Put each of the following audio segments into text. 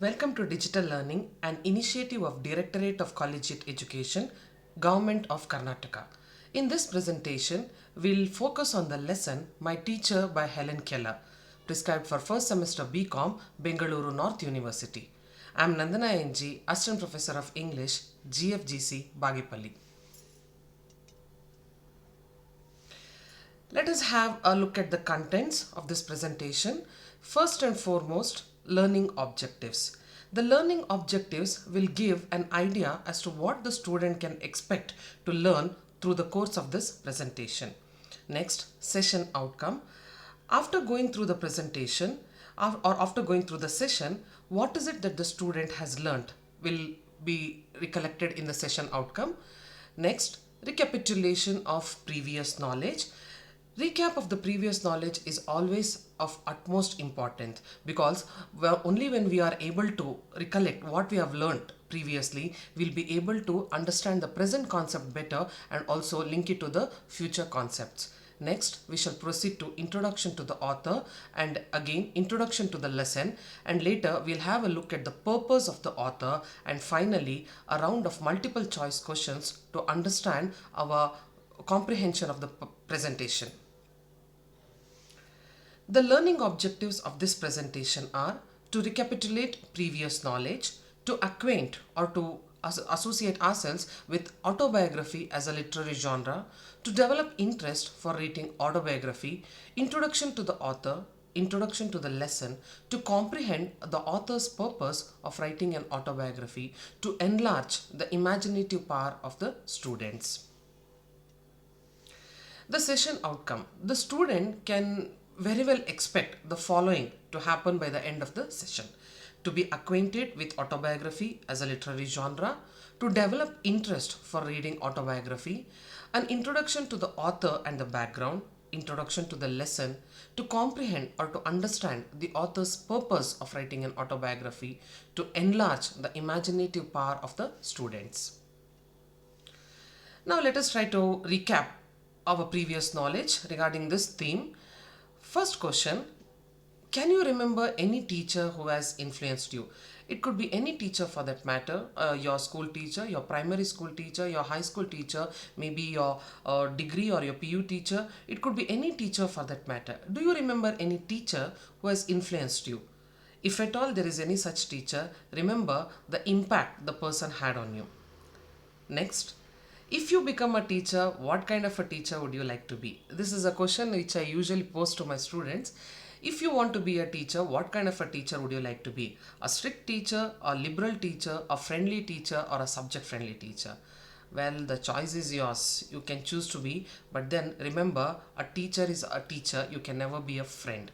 Welcome to Digital Learning, an initiative of Directorate of Collegiate Education, Government of Karnataka. In this presentation, we'll focus on the lesson My Teacher by Helen Keller, prescribed for first semester BCom, Bengaluru North University. I'm Nandana NG, Assistant Professor of English, GFGC, Bagipalli. Let us have a look at the contents of this presentation. First and foremost, learning objectives. The learning objectives will give an idea as to what the student can expect to learn through the course of this presentation. Next, session outcome. After going through the presentation or after going through the session, what is it that the student has learned will be recollected in the session outcome. Next, recapitulation of previous knowledge. Recap of the previous knowledge is always of utmost importance because only when we are able to recollect what we have learned previously, we'll be able to understand the present concept better and also link it to the future concepts. Next, we shall proceed to introduction to the author and again introduction to the lesson, and later we'll have a look at the purpose of the author, and finally a round of multiple choice questions to understand our comprehension of the presentation. The learning objectives of this presentation are to recapitulate previous knowledge, to acquaint or to associate ourselves with autobiography as a literary genre, to develop interest for reading autobiography, introduction to the author, introduction to the lesson, to comprehend the author's purpose of writing an autobiography, to enlarge the imaginative power of the students. The session outcome. The student can very well expect the following to happen by the end of the session: to be acquainted with autobiography as a literary genre, to develop interest for reading autobiography, an introduction to the author and the background, introduction to the lesson, to comprehend or to understand the author's purpose of writing an autobiography, to enlarge the imaginative power of the students. Now let us try to recap our previous knowledge regarding this theme. First question, can you remember any teacher who has influenced you? It could be any teacher for that matter, your school teacher, your primary school teacher, your high school teacher, maybe your degree or your PU teacher. It could be any teacher for that matter. Do you remember any teacher who has influenced you? If at all there is any such teacher, remember the impact the person had on you. Next, if you become a teacher, what kind of a teacher would you like to be? This is a question which I usually pose to my students. If you want to be a teacher, what kind of a teacher would you like to be? A strict teacher, a liberal teacher, a friendly teacher, or a subject friendly teacher? Well, the choice is yours. You can choose to be, but then remember, a teacher is a teacher. You can never be a friend.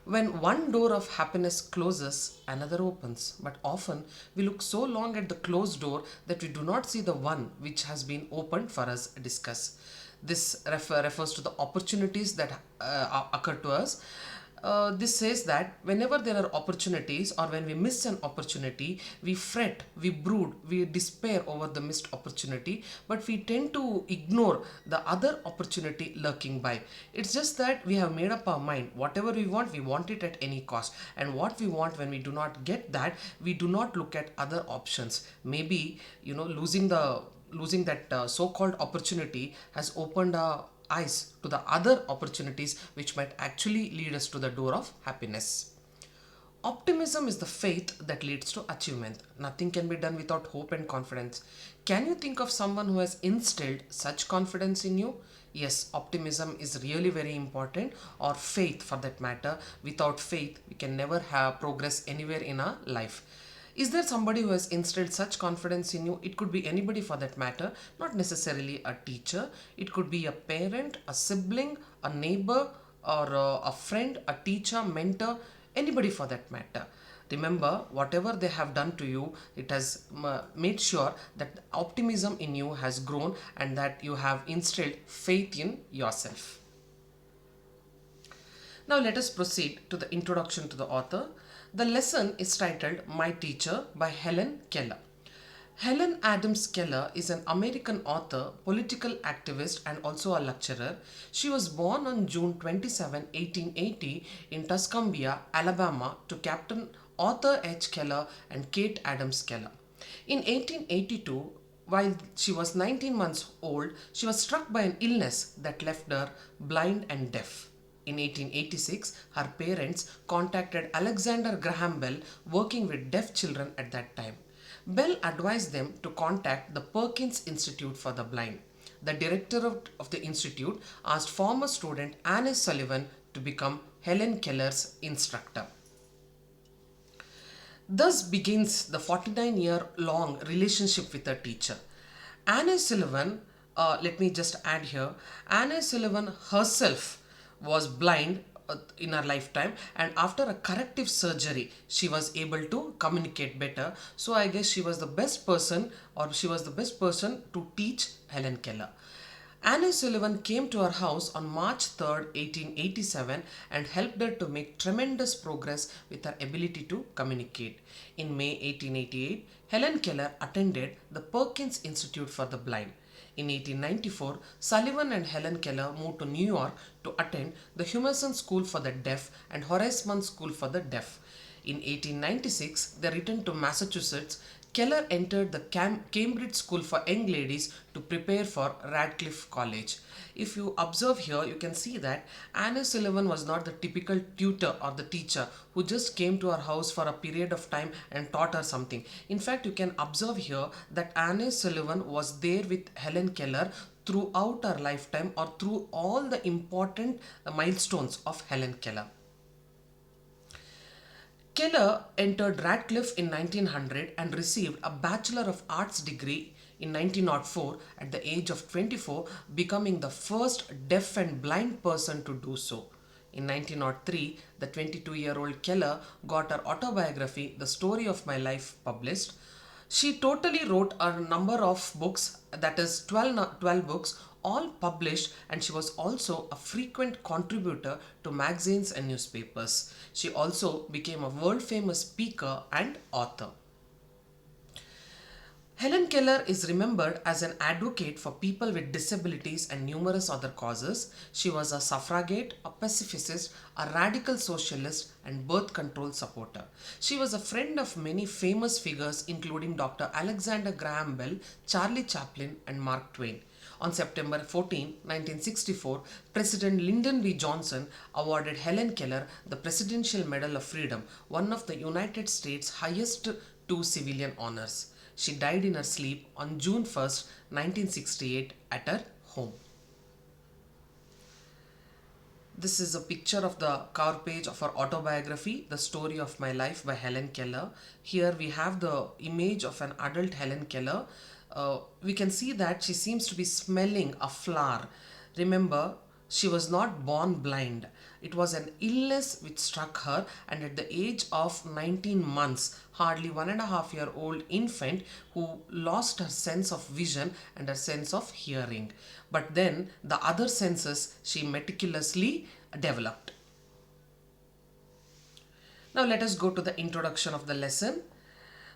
When one door of happiness closes, another opens. But often we look so long at the closed door that we do not see the one which has been opened for us to discuss. This refers to the opportunities that occur to us. This says that whenever there are opportunities or when we miss an opportunity, we fret, we brood, we despair over the missed opportunity, but we tend to ignore the other opportunity lurking by. It's just that we have made up our mind, whatever we want it at any cost. And what we want, when we do not get that, we do not look at other options. Maybe, losing that so-called opportunity has opened our eyes to the other opportunities which might actually lead us to the door of happiness. Optimism is the faith that leads to achievement. Nothing can be done without hope and confidence. Can you think of someone who has instilled such confidence in you? Yes, optimism is really very important, or faith for that matter. Without faith, we can never have progress anywhere in our life. Is there somebody who has instilled such confidence in you? It could be anybody for that matter, not necessarily a teacher. It could be a parent, a sibling, a neighbor, or a friend, a teacher, mentor, anybody for that matter. Remember, whatever they have done to you, it has made sure that optimism in you has grown and that you have instilled faith in yourself. Now let us proceed to the introduction to the author. The lesson is titled My Teacher by Helen Keller. Helen Adams Keller is an American author, political activist, and also a lecturer. She was born on June 27, 1880 in Tuscumbia, Alabama, to Captain Arthur H. Keller and Kate Adams Keller. In 1882, while she was 19 months old, she was struck by an illness that left her blind and deaf. In 1886, her parents contacted Alexander Graham Bell, working with deaf children at that time. Bell advised them to contact the Perkins Institute for the Blind. The director of the institute asked former student Anne Sullivan to become Helen Keller's instructor. Thus begins the 49-year-long relationship with her teacher. Anne Sullivan, let me just add here, Anne Sullivan herself was blind in her lifetime, and after a corrective surgery she was able to communicate better. So I guess she was the best person, or she was the best person to teach Helen Keller. Anne Sullivan came to her house on March 3rd, 1887 and helped her to make tremendous progress with her ability to communicate. In May 1888, Helen Keller attended the Perkins Institute for the Blind. In 1894, Sullivan and Helen Keller moved to New York to attend the Humason School for the Deaf and Horace Mann School for the Deaf. In 1896, they returned to Massachusetts. Keller entered the Cambridge School for Young Ladies to prepare for Radcliffe College. If you observe here, you can see that Anne Sullivan was not the typical tutor or the teacher who just came to her house for a period of time and taught her something. In fact, you can observe here that Anne Sullivan was there with Helen Keller throughout her lifetime, or through all the important milestones of Helen Keller. Keller entered Radcliffe in 1900 and received a Bachelor of Arts degree in 1904 at the age of 24, becoming the first deaf and blind person to do so. In 1903, the 22-year-old Keller got her autobiography, The Story of My Life, published. She totally wrote a number of books, that is 12 books, all published, and she was also a frequent contributor to magazines and newspapers. She also became a world-famous speaker and author. Helen Keller is remembered as an advocate for people with disabilities and numerous other causes. She was a suffragette, a pacifist, a radical socialist, and birth control supporter. She was a friend of many famous figures including Dr. Alexander Graham Bell, Charlie Chaplin, and Mark Twain. On September 14, 1964, President Lyndon B. Johnson awarded Helen Keller the Presidential Medal of Freedom, one of the United States' highest two civilian honors. She died in her sleep on June 1st, 1968 at her home. This is a picture of the cover page of her autobiography, The Story of My Life by Helen Keller. Here we have the image of an adult Helen Keller. We can see that she seems to be smelling a flower. Remember, she was not born blind. It was an illness which struck her, and at the age of 19 months, hardly 1.5-year-old infant who lost her sense of vision and her sense of hearing. But then the other senses she meticulously developed. Now let us go to the introduction of the lesson.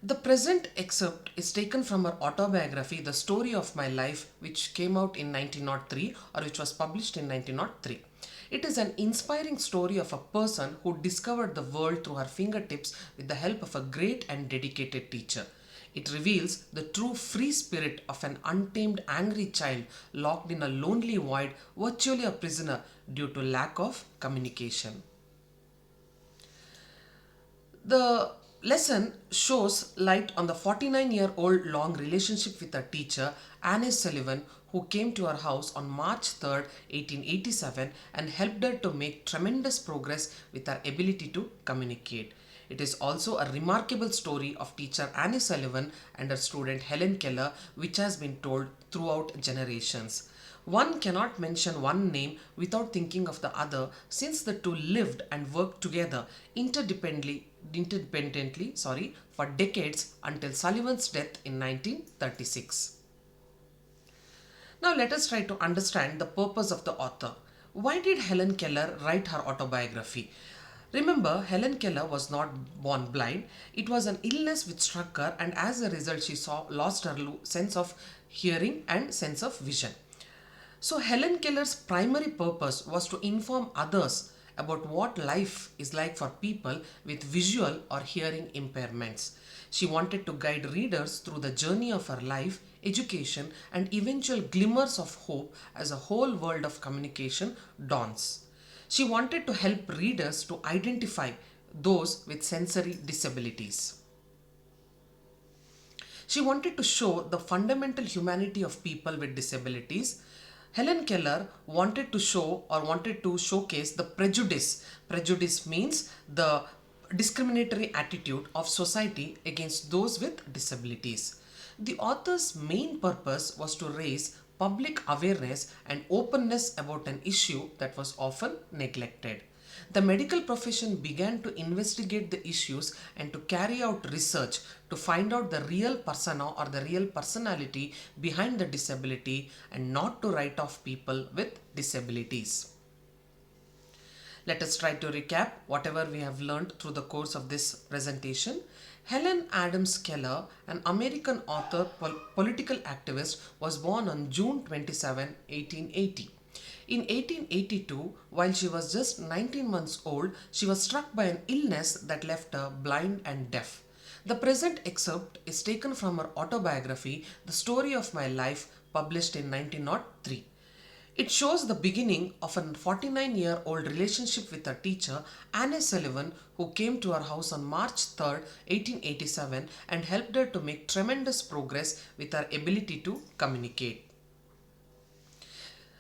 The present excerpt is taken from her autobiography, The Story of My Life, which came out in 1903, or which was published in 1903. It is an inspiring story of a person who discovered the world through her fingertips with the help of a great and dedicated teacher. It reveals the true free spirit of an untamed, angry child locked in a lonely void, virtually a prisoner due to lack of communication. The lesson shows light on the 49-year-old long relationship with her teacher, Anne Sullivan, who came to her house on March 3rd, 1887 and helped her to make tremendous progress with her ability to communicate. It is also a remarkable story of teacher Anne Sullivan and her student Helen Keller, which has been told throughout generations. One cannot mention one name without thinking of the other, since the two lived and worked together interdependently for decades until Sullivan's death in 1936. Now let us try to understand the purpose of the author. Why did Helen Keller write her autobiography? Remember, Helen Keller was not born blind. It was an illness which struck her, and as a result she lost her sense of hearing and sense of vision. So Helen Keller's primary purpose was to inform others about what life is like for people with visual or hearing impairments. She wanted to guide readers through the journey of her life, education, and eventual glimmers of hope as a whole world of communication dawns. She wanted to help readers to identify those with sensory disabilities. She wanted to show the fundamental humanity of people with disabilities. Helen Keller wanted to showcase the prejudice. Prejudice means the discriminatory attitude of society against those with disabilities. The author's main purpose was to raise public awareness and openness about an issue that was often neglected. The medical profession began to investigate the issues and to carry out research to find out the real persona or the real personality behind the disability and not to write off people with disabilities. Let us try to recap whatever we have learned through the course of this presentation. Helen Adams Keller, an American author, political activist, was born on June 27, 1880. In 1882, while she was just 19 months old, she was struck by an illness that left her blind and deaf. The present excerpt is taken from her autobiography, The Story of My Life, published in 1903. It shows the beginning of a 49-year-old relationship with her teacher, Anne Sullivan, who came to her house on March 3, 1887 and helped her to make tremendous progress with her ability to communicate.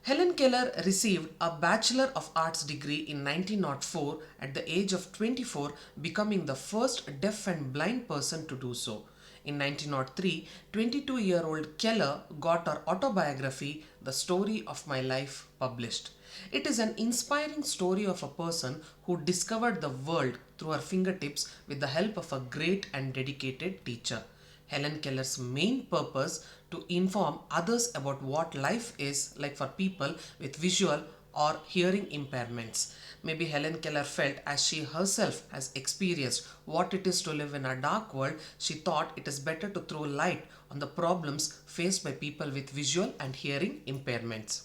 Helen Keller received a Bachelor of Arts degree in 1904 at the age of 24, becoming the first deaf and blind person to do so. In 1903, 22-year-old Keller got her autobiography, The Story of My Life, published. It is an inspiring story of a person who discovered the world through her fingertips with the help of a great and dedicated teacher. Helen Keller's main purpose to inform others about what life is like for people with visual or hearing impairments. Maybe Helen Keller felt, as she herself has experienced what it is to live in a dark world, she thought it is better to throw light on the problems faced by people with visual and hearing impairments.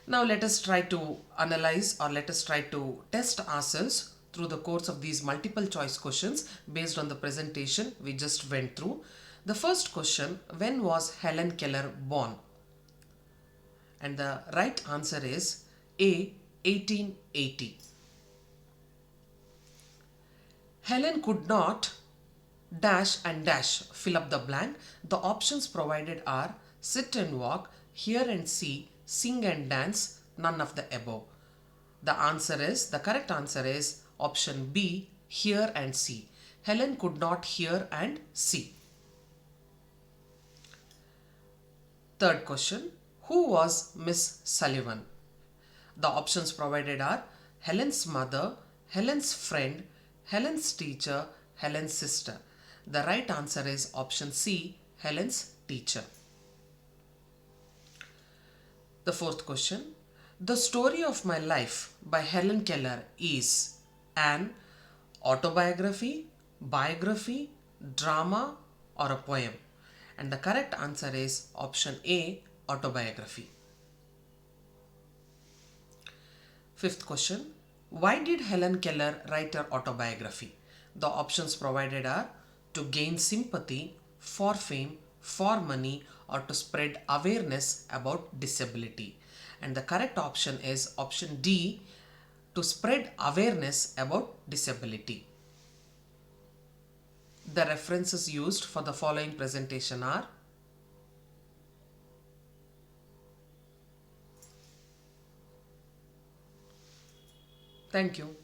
Now let us try to analyze, or let us try to test ourselves through the course of these multiple choice questions based on the presentation we just went through. The first question, when was Helen Keller born? And the right answer is A, 1880. Helen could not dash and dash fill up the blank. The options provided are sit and walk, hear and see, sing and dance, none of the above. The correct answer is option B, hear and see. Helen could not hear and see. Third question, who was Miss Sullivan? The options provided are Helen's mother, Helen's friend, Helen's teacher, Helen's sister. The right answer is option C, Helen's teacher. The fourth question, The Story of My Life by Helen Keller is an autobiography, biography, drama, or a poem. And the correct answer is option A, autobiography. Fifth question, why did Helen Keller write her autobiography? The options provided are to gain sympathy, for fame, for money, or to spread awareness about disability. And the correct option is option D, to spread awareness about disability. The references used for the following presentation are Thank you.